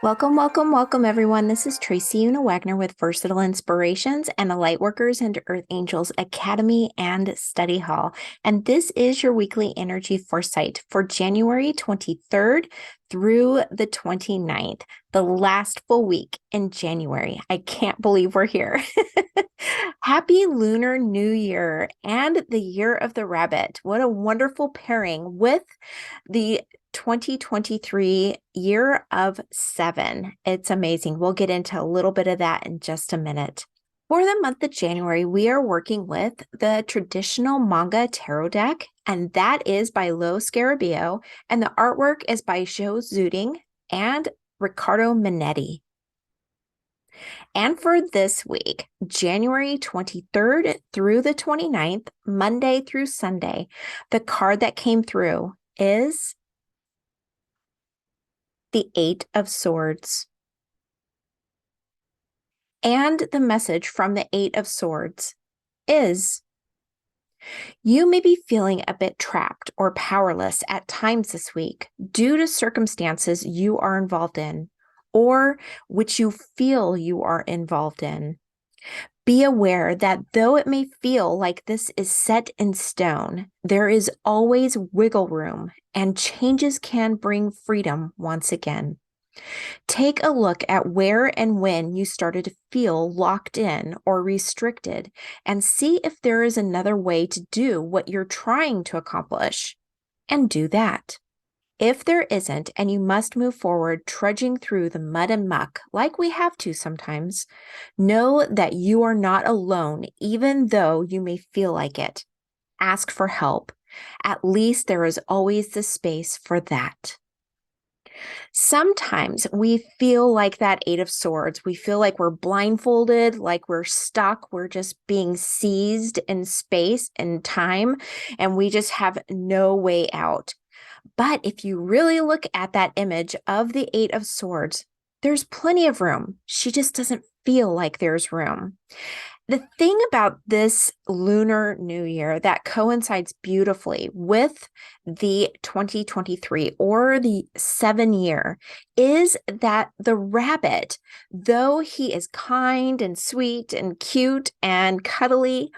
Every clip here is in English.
Welcome, welcome, welcome, everyone. This is Tracy Una Wagner with Versatile Inspirations and the Lightworkers and Earth Angels Academy and Study Hall. And this is your weekly energy foresight for January 23rd through the 29th, the last full week in January. I can't believe we're here. Happy Lunar New Year and the Year of the Rabbit. What a wonderful pairing with the 2023 year of 7. It's amazing. We'll get into a little bit of that in just a minute. For the month of January, we are working with the traditional manga tarot deck, and that is by Lo Scarabeo, and the artwork is by Joe Zuding and Riccardo Minetti. And for this week, January 23rd through the 29th, Monday through Sunday, the card that came through is the Eight of Swords. And the message from the Eight of Swords is: you may be feeling a bit trapped or powerless at times this week due to circumstances you are involved in or which you feel you are involved in. Be aware that though it may feel like this is set in stone, there is always wiggle room and changes can bring freedom once again. Take a look at where and when you started to feel locked in or restricted and see if there is another way to do what you're trying to accomplish, and do that. If there isn't, and you must move forward trudging through the mud and muck like we have to sometimes, know that you are not alone, even though you may feel like it. Ask for help. At least there is always the space for that. Sometimes we feel like that Eight of Swords. We feel like we're blindfolded, like we're stuck. We're just being seized in space and time, and we just have no way out. But if you really look at that image of the Eight of Swords, there's plenty of room. She just doesn't feel like there's room. The thing about this Lunar New Year that coincides beautifully with the 2023 or the 7 year is that the rabbit, though he is kind and sweet and cute and cuddly,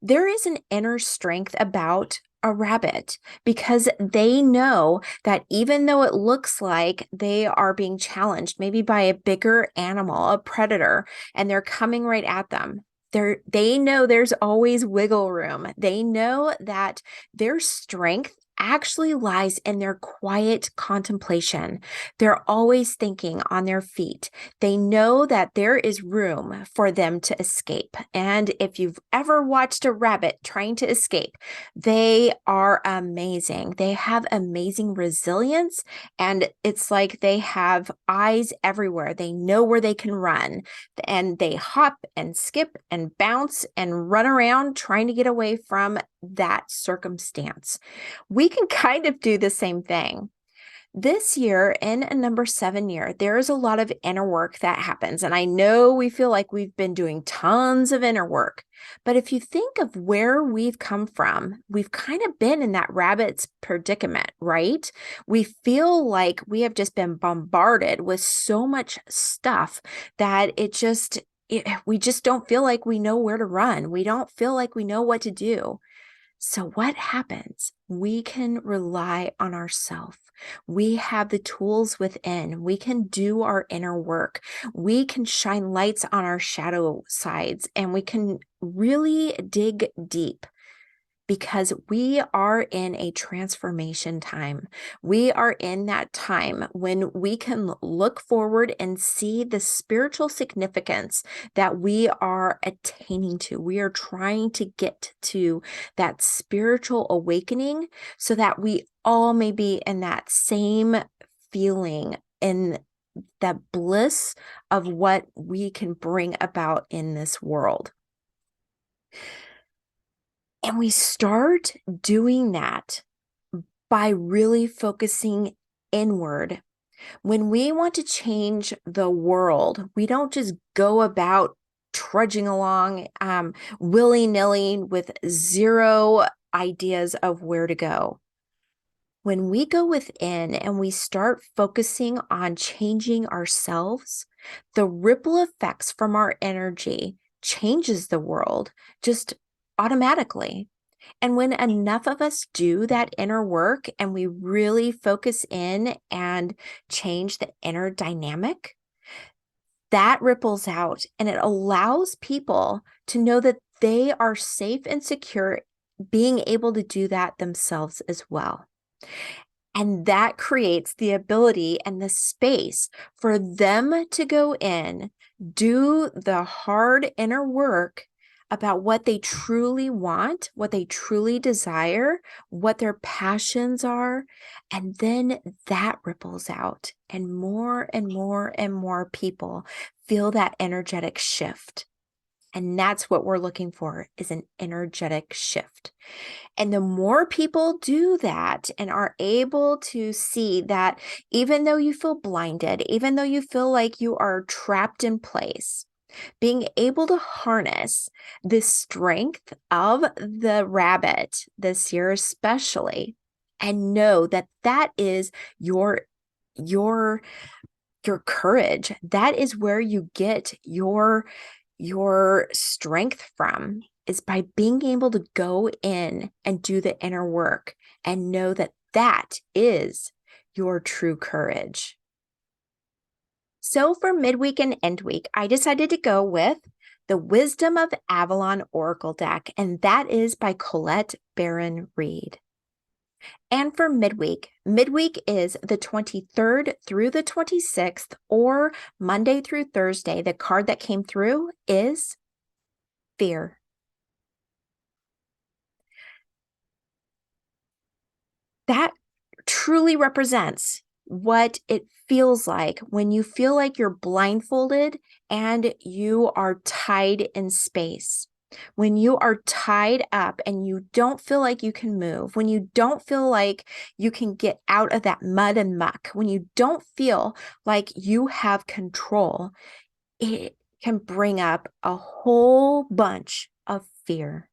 there is an inner strength about a rabbit because they know that even though it looks like they are being challenged, maybe by a bigger animal, a predator, and they're coming right at them, they know there's always wiggle room. They know that their strength actually lies in their quiet contemplation. They're always thinking on their feet. They know that there is room for them to escape. And if you've ever watched a rabbit trying to escape, they are amazing. They have amazing resilience, and it's like they have eyes everywhere. They know where they can run, and they hop and skip and bounce and run around trying to get away from that circumstance. We can kind of do the same thing. This year, in a number 7 year, there is a lot of inner work that happens. And I know we feel like we've been doing tons of inner work. But if you think of where we've come from, we've kind of been in that rabbit's predicament, right? We feel like we have just been bombarded with so much stuff that we just don't feel like we know where to run. We don't feel like we know what to do. So what happens? We can rely on ourselves. We have the tools within. We can do our inner work. We can shine lights on our shadow sides, and we can really dig deep, because we are in a transformation time. We are in that time when we can look forward and see the spiritual significance that we are attaining to. We are trying to get to that spiritual awakening so that we all may be in that same feeling, in that bliss of what we can bring about in this world. And we start doing that by really focusing inward. When we want to change the world, we don't just go about trudging along willy-nilly with zero ideas of where to go. When we go within and we start focusing on changing ourselves, the ripple effects from our energy changes the world just automatically. And when enough of us do that inner work and we really focus in and change the inner dynamic, that ripples out and it allows people to know that they are safe and secure being able to do that themselves as well. And that creates the ability and the space for them to go in, do the hard inner work about what they truly want, what they truly desire, what their passions are. And then that ripples out, and more and more and more people feel that energetic shift. And that's what we're looking for, is an energetic shift. And the more people do that and are able to see that even though you feel blinded, even though you feel like you are trapped in place, being able to harness the strength of the rabbit this year, especially, and know that that is your courage. That is where you get your strength from, is by being able to go in and do the inner work and know that that is your true courage. So for midweek and end week, I decided to go with the Wisdom of Avalon Oracle deck, and that is by Colette Baron Reed. And for midweek is the 23rd through the 26th, or Monday through Thursday. The card that came through is fear. That truly represents what it feels like when you feel like you're blindfolded and you are tied in space. When you are tied up and you don't feel like you can move, when you don't feel like you can get out of that mud and muck, when you don't feel like you have control, it can bring up a whole bunch of fear.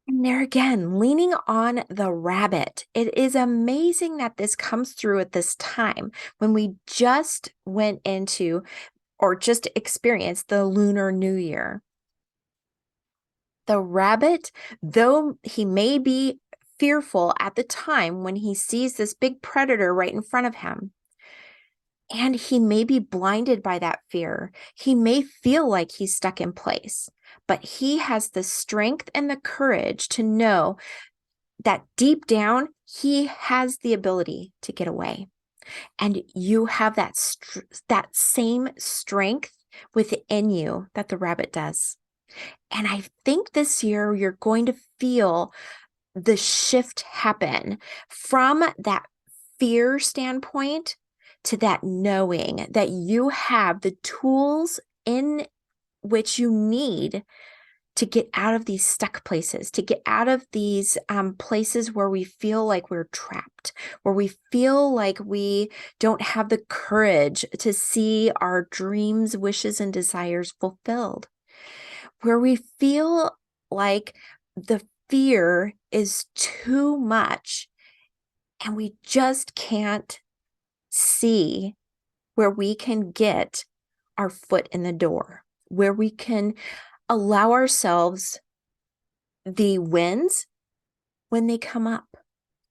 And there again, leaning on the rabbit. It is amazing that this comes through at this time when we just went into or just experienced the Lunar New Year. The rabbit, though he may be fearful at the time when he sees this big predator right in front of him, and he may be blinded by that fear. He may feel like he's stuck in place, but he has the strength and the courage to know that deep down, he has the ability to get away. And you have that same strength within you that the rabbit does. And I think this year you're going to feel the shift happen from that fear standpoint to that knowing that you have the tools in which you need to get out of these stuck places, to get out of these places where we feel like we're trapped, where we feel like we don't have the courage to see our dreams, wishes, and desires fulfilled, where we feel like the fear is too much and we just can't see where we can get our foot in the door, where we can allow ourselves the wins when they come up.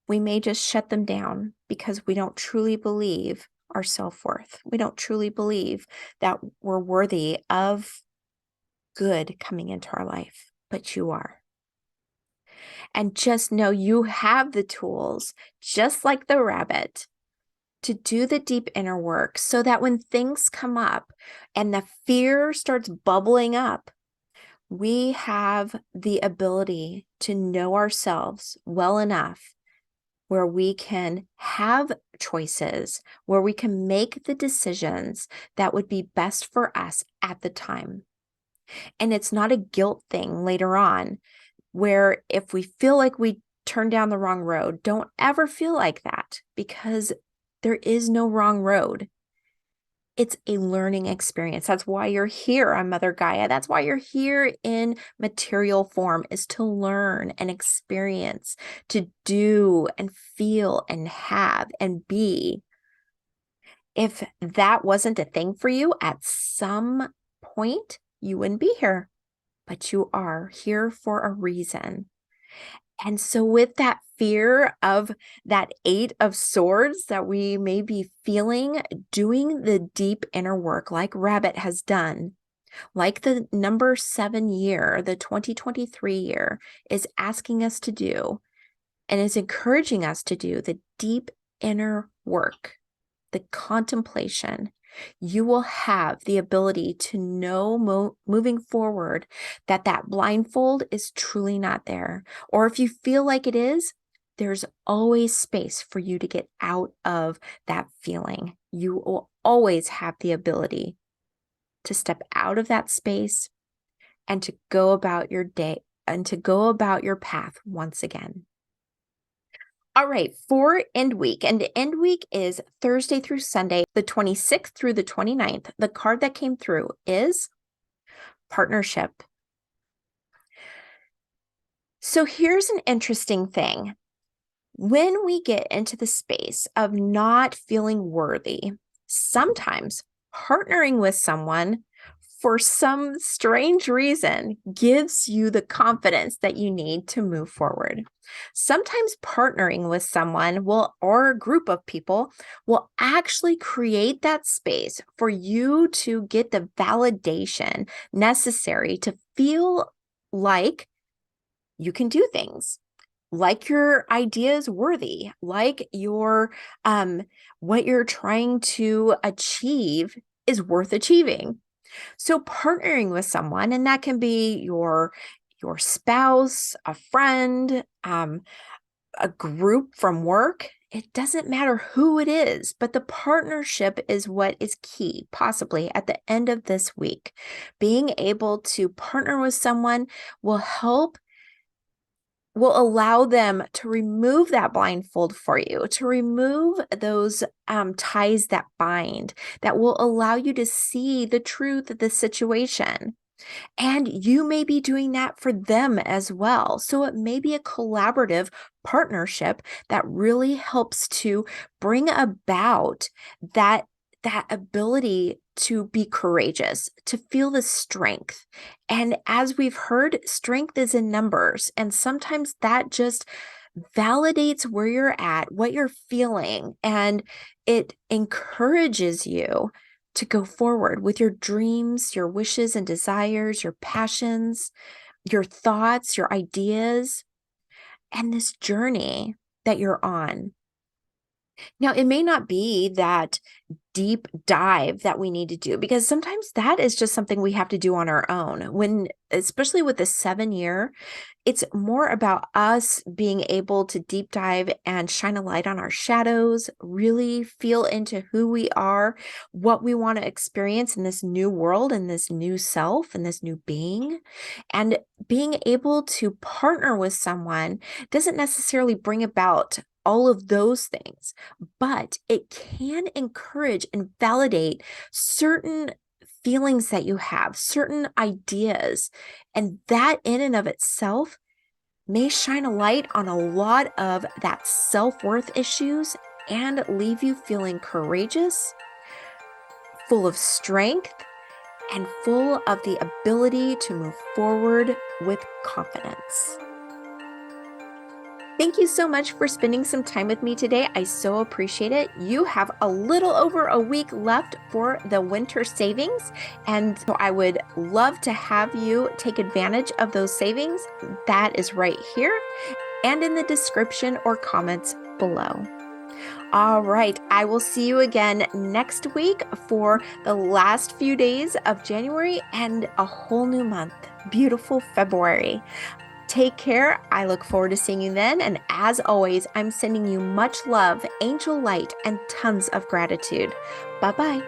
We may just shut them down because we don't truly believe our self-worth. We don't truly believe that we're worthy of good coming into our life, but you are. And just know you have the tools, just like the rabbit, to do the deep inner work so that when things come up and the fear starts bubbling up, we have the ability to know ourselves well enough where we can have choices, where we can make the decisions that would be best for us at the time. And it's not a guilt thing later on, where if we feel like we turn down the wrong road, don't ever feel like that, because there is no wrong road. It's a learning experience. That's why you're here on Mother Gaia. That's why you're here in material form, is to learn and experience, to do and feel and have and be. If that wasn't a thing for you at some point, you wouldn't be here, but you are here for a reason. And so, with that fear of that Eight of Swords that we may be feeling, doing the deep inner work like Rabbit has done, like the number 7 year, the 2023 year, is asking us to do, and is encouraging us to do the deep inner work, the contemplation, you will have the ability to know moving forward that that blindfold is truly not there. Or if you feel like it is, there's always space for you to get out of that feeling. You will always have the ability to step out of that space and to go about your day and to go about your path once again. All right, for end week, and end week is Thursday through Sunday, the 26th through the 29th. The card that came through is partnership. So here's an interesting thing. When we get into the space of not feeling worthy, sometimes partnering with someone for some strange reason gives you the confidence that you need to move forward. Sometimes partnering with someone or a group of people will actually create that space for you to get the validation necessary to feel like you can do things, like your idea is worthy, like your what you're trying to achieve is worth achieving. So partnering with someone, and that can be your spouse, a friend, a group from work. It doesn't matter who it is, but the partnership is what is key, possibly at the end of this week. Being able to partner with someone will allow them to remove that blindfold for you, to remove those ties that bind, that will allow you to see the truth of the situation. And you may be doing that for them as well. So it may be a collaborative partnership that really helps to bring about that ability to be courageous, to feel the strength. And as we've heard, strength is in numbers. And sometimes that just validates where you're at, what you're feeling, and it encourages you to go forward with your dreams, your wishes and desires, your passions, your thoughts, your ideas, and this journey that you're on. Now, it may not be that deep dive that we need to do, because sometimes that is just something we have to do on our own. Especially with the 7 year, it's more about us being able to deep dive and shine a light on our shadows, really feel into who we are, what we want to experience in this new world and this new self and this new being. And being able to partner with someone doesn't necessarily bring about all of those things, but it can encourage and validate certain feelings that you have, certain ideas. And that in and of itself may shine a light on a lot of that self-worth issues and leave you feeling courageous, full of strength, and full of the ability to move forward with confidence. Thank you so much for spending some time with me today. I so appreciate it. You have a little over a week left for the winter savings, and so I would love to have you take advantage of those savings. That is right here and in the description or comments below. All right, I will see you again next week for the last few days of January and a whole new month. Beautiful February. Take care. I look forward to seeing you then. And as always, I'm sending you much love, angel light, and tons of gratitude. Bye-bye.